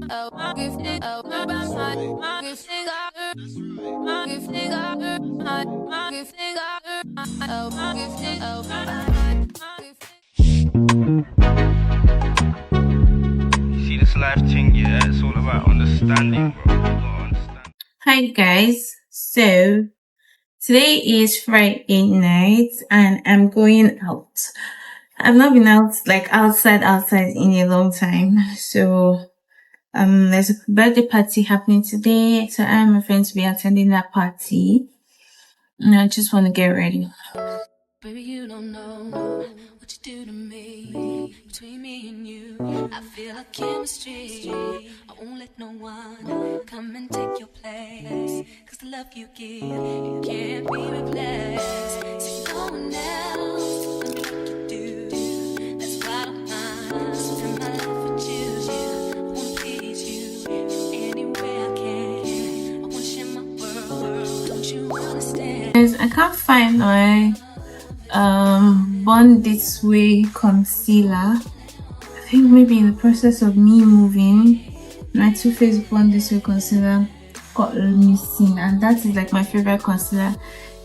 See this life thing, yeah, it's all about understanding, bro. You gotta understand. Hi guys, so today is Friday night and I'm going out. I've not been out like outside in a long time. So there's a birthday party happening today. So I and my friends will be attending that party. And I just want to get ready. Baby, you don't know what you do to me. Between me and you, I feel like chemistry. I won't let no one come and take your place. Cause the love you give, it can't be replaced. See, no one else can do like you do. That's why I don't mind spend my life with you. I wanna please you in any way I can. I wanna share my world, don't you understand? Guys, I can't find my Born This Way concealer. I think maybe in the process of me moving, my Too Faced Born This Way concealer got missing, and that is like my favorite concealer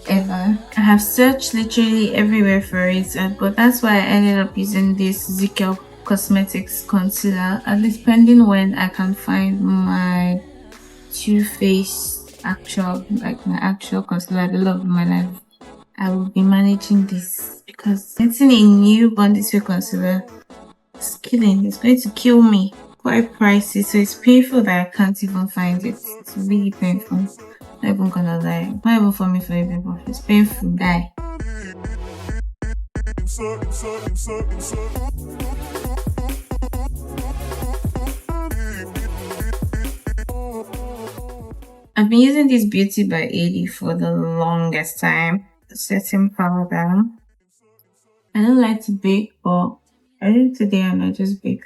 ever. I have searched literally everywhere for it, but that's why I ended up using this ZK Cosmetics concealer, at least pending when I can find my Too Faced my actual concealer, the love of my life. I will be managing this because getting a new Born This Way concealer is killing. It's going to kill me. Quite pricey, so it's painful that I can't even find it. It's really painful. Not even gonna lie. Not even for me, for you people. It's painful. Die. I've been using this Beauty by 80 for the longest time. Setting powder. I don't like to bake, but I did today and I just bake.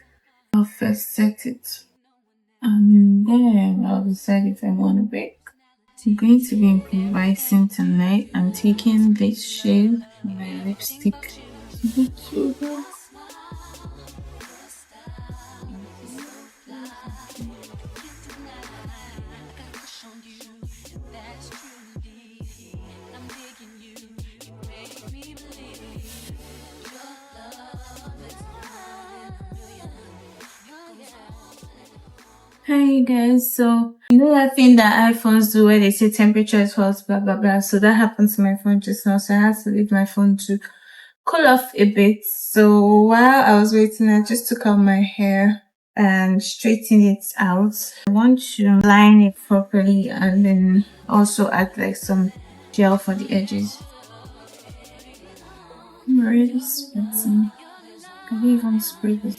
I'll first set it and then I'll decide if I want to bake. So I'm going to be improvising tonight. I'm taking this shade, my lipstick. Hi guys, so you know that thing that iPhones do where they say temperature is hot, blah blah blah. So that happened to my phone just now, so I had to leave my phone to cool off a bit. So while I was waiting, I just took out my hair and straighten it out. I want to line it properly and then also add like some gel for the edges. I'm already sweating. Can you even spray this?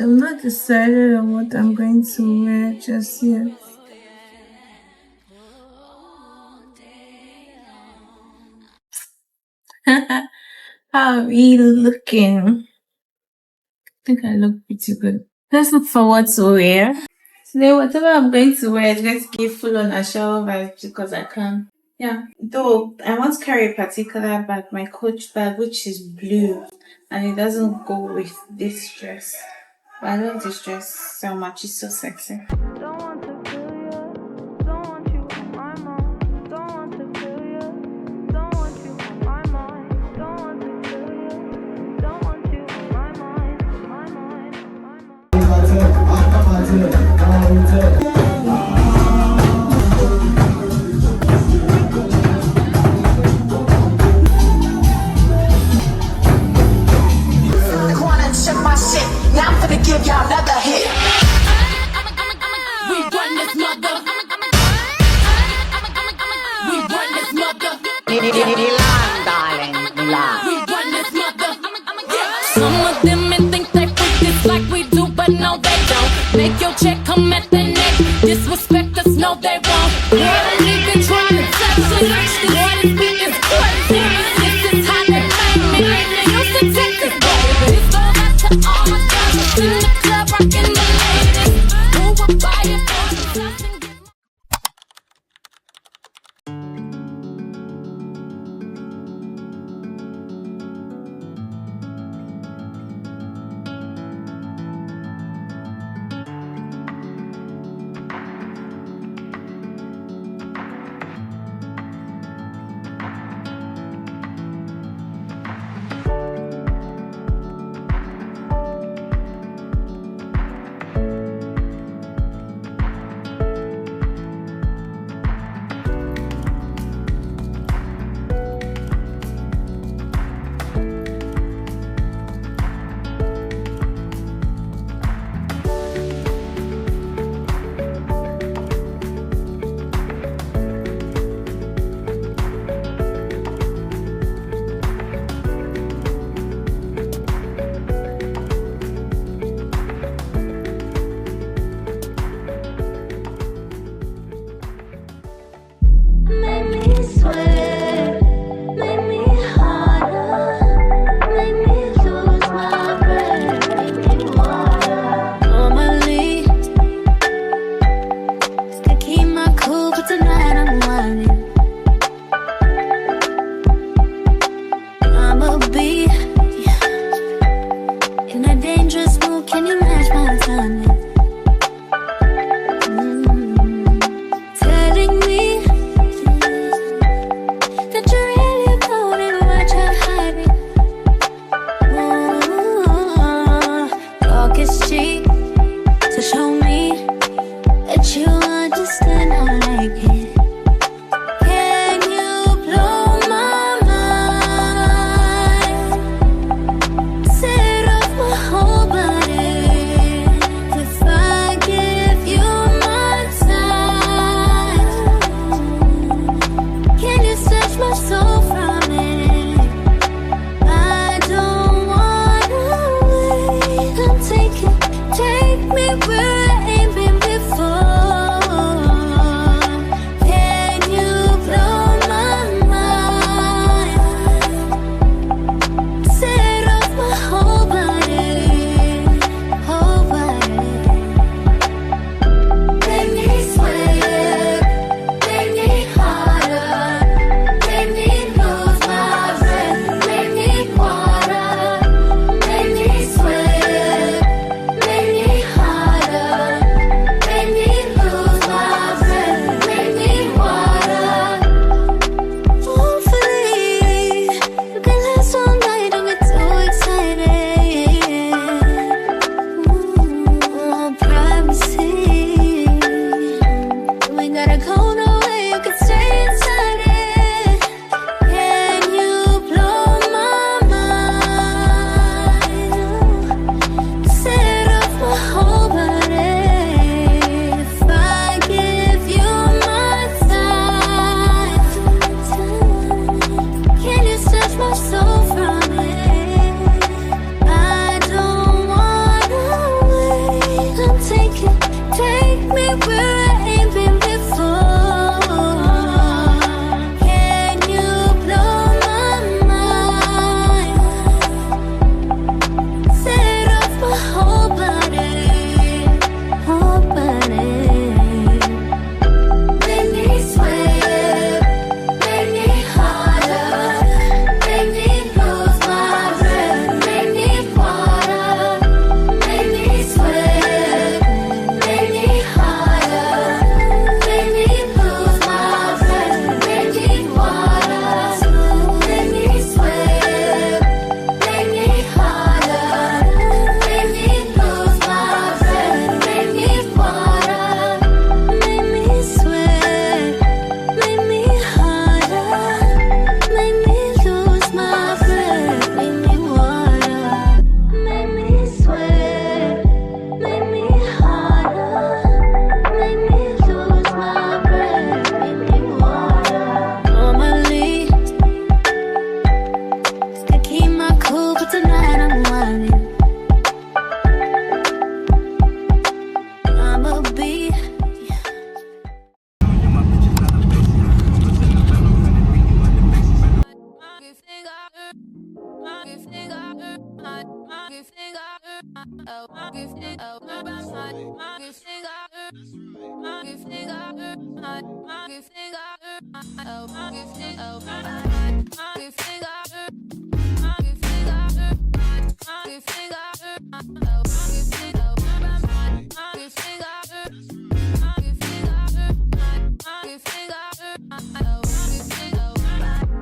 I'm not decided on what I'm going to wear just yet. How are we looking? I think I look pretty good. Let's look for what to wear. Today, whatever I'm going to wear is going to give full on a shower vibe because I can. Yeah, though I want to carry a particular bag, my Coach bag, which is blue, and it doesn't go with this dress. But I love this dress so much, it's so sexy. Don't want to feel you, don't want you on my mind. Don't want to feel you, don't want you on my mind. Don't want to feel you, don't want you on my mind. My mind, my mind. Check my shit. Now I'm finna give y'all another hit. We run this mother. We run this mother. Milan, darling, Milan. We run this mother. Some of them may think they freak this like we do, but no they don't. Make your check come at the neck. Disrespect us, no they won't. Girl, nigga trying to touch it. Boy, this beat is crazy. This is how they make me. They used to take this baby. This goes out to all my girls in the club rockin' the ladies. Who will buy it for themselves and get me to show me that you understand how I like it. Can you blow my mind? Set off my whole body if I give you my time. Can you snatch my soul from it? I don't wanna wait. I'm taking, take me where I ain't been before. Can you blow my mind? Set off my whole body, whole body. Make me sweat, make me harder, make me lose my breath, make me water, make me sweat, make me harder, make me lose my breath, make me water. Hopefully, you can last all night, don't get too excited. Privacy, you ain't gotta go nowhere, you can stay inside it. Can you blow my mind? Set off my whole body if I give you my time. Can you snatch my soul from it? I don't wanna wait. I'm taking, take me where I ain't been before. Can you blow my mind? Set off my whole body, whole body. Make me sweat, make me harder, make me lose my breath, make me water, make me sweat, make me harder, make me lose my breath, make me water, make me sweat, make me harder, make me lose my breath, make me water, make me sweat, make me harder, make me lose my breath, make me water, make me sweat, make me harder, make me lose my breath, make me water. Normally, I keep my cool, but tonight I'm whining. I'ma be.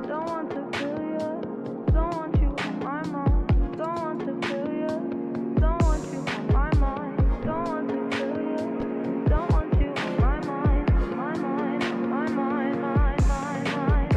Don't want to feel you, don't want you on my mind. Don't want to feel you, don't want you on my mind. Don't want to feel you, don't want you on my mind. My mind, my mind, my mind, my mind.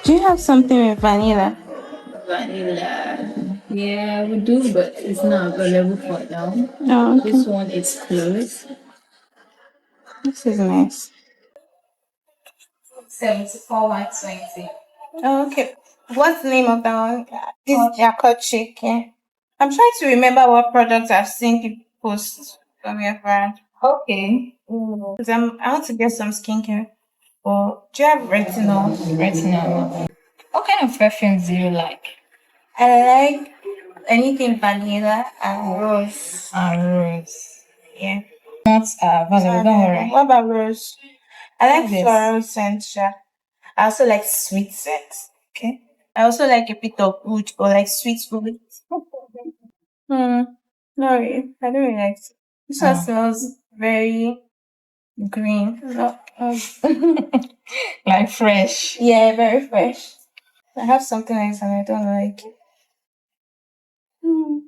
Do you have something with vanilla? Vanilla. Yeah, we do, but it's not available for now. No, okay. This one is closed. This is nice. 74,120. Oh, okay. What's the name of that one? This is called Chick, yeah. I'm trying to remember what products I've seen people post from your brand. Okay. Because I want to get some skincare. Or do you have retinol? Retinol. What kind of perfumes do you like? I like anything vanilla and rose. Rose. Yeah. Not available, don't worry. What about rose? I like What's this? floral scents, yeah. I also like sweet scents. Okay. I also like a bit of wood or like sweet wood. Hmm. No, I don't really like it. This one smells very green. Like fresh. Yeah, very fresh. I have something like this and I don't like it. Hmm.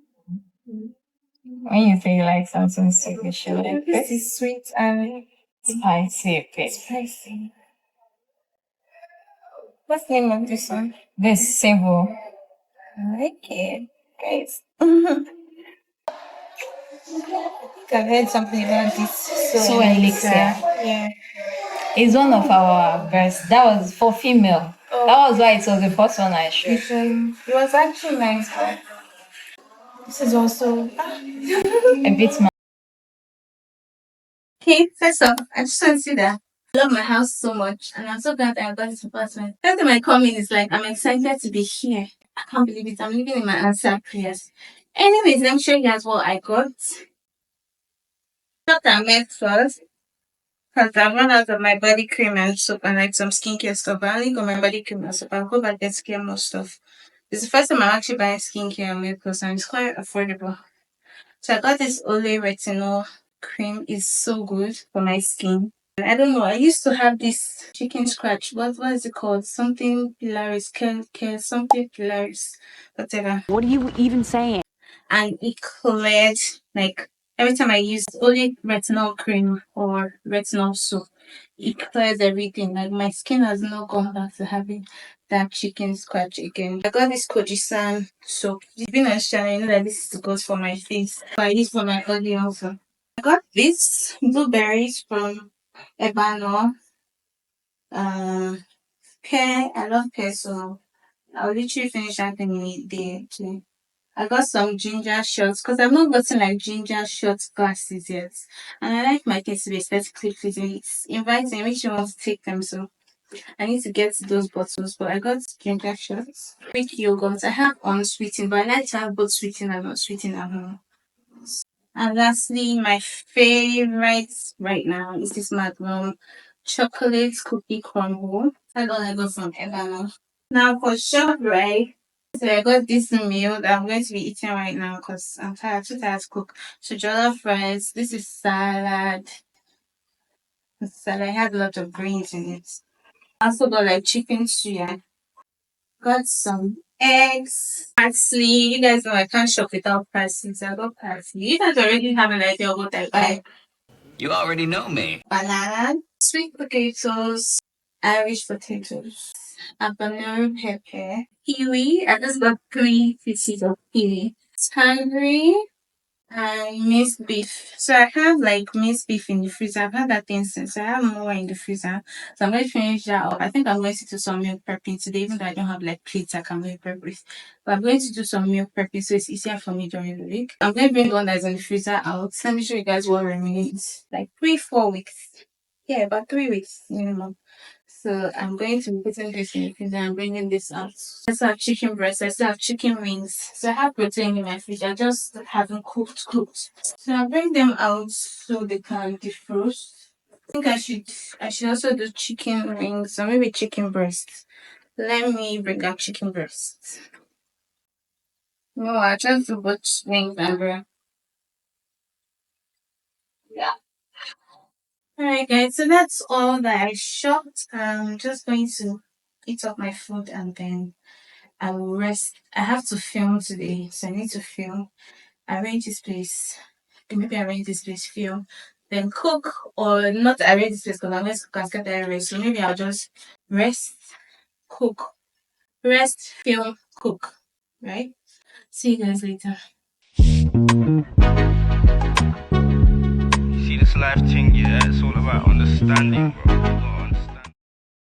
When you say you like something sweet, you should like This this. is sweet and Spicy a bit. spicy. What's the name of this one? This savour. I like it. Great. I think I've heard something about this. So elixir. Yeah. It's one of our best. That was for female. That was why it was the first one I showed. It was actually nice, but this is also A bit more. okay. First off, I just want to say that I love my house so much, and I'm so glad that I got this apartment. Every time I come in, it's like I'm excited to be here. I can't believe it. I'm living in my answered prayers. Anyways, let me show you guys what I got. What I made first. Because I've run out of my body cream and soap and like some skincare stuff. I only got my body cream and soap. I'll go back and get more stuff. This is the first time I'm actually buying skincare and makeup, and it's quite affordable. So I got this Olay Retinol cream. It's so good for my skin. I don't know. I used to have this chicken scratch. What is it called? Something pilaris, something pilaris, whatever. What are you even saying? And it cleared, like every time I use only retinol cream or retinol soap, it clears everything. Like my skin has not gone back to having that chicken scratch again. I got this Kojisan soap. If you've been on channel, you know that this is good for my face. But I use for my body also. I got this blueberries from Ebano. Pear. I love pear, so I'll literally finish that thing in a day too. I got some ginger shots because I've not gotten like ginger shot glasses yet. And I like my kids to be aesthetically pleasing. It's inviting, makes you want to take them. So I need to get those bottles. But I got ginger shots. Greek yogurt. I have unsweetened, but I like to have both sweetened and unsweetened at home. And lastly, my favorite right now is this Magnum chocolate cookie crumble. That's all I got from Ebano. Now for shop, right? So I got this meal that I'm going to be eating right now because I'm too tired to cook. So jollof rice. This is salad. The salad has a lot of greens in it. I also got like chicken suya. Got some eggs, parsley. You guys know I can't shop without parsley. So I got parsley. You guys already have an idea of what I buy. You already know me. Banana, sweet potatoes, Irish potatoes, habanero pepper, kiwi. I just got 3 pieces of kiwi. Tangerine and minced beef. So I have like minced beef in the freezer. I've had that thing since. I have more in the freezer. So I'm going to finish that up. I think I'm going to do some meal prepping today, even though I don't have like plates I can meal prep with. But I'm going to do some meal prepping so it's easier for me during the week. I'm going to bring the one that's in the freezer out. Let me show you guys what remains. Like 3-4 weeks. Yeah, about 3 weeks minimum. So I'm going to be putting this in the freezer and bringing this out. I still have chicken breast. I still have chicken wings. So I have protein in my fridge. I just haven't cooked. So I bring them out so they can defrost. I think I should also do chicken wings or maybe chicken breast. Let me bring out chicken breast. No, I just do both wings and breast. Yeah. Alright guys, so that's all that I shopped. I'm just going to eat up my food and then I will rest. I have to film today, so I need to film. Arrange this place. Maybe arrange this place, film, then cook, or not arrange this place because I'm going to cook and get that rest. So maybe I'll just rest, cook, rest, film, cook. Right? See you guys later. You see this life thing, yeah, it's all about understanding, bro.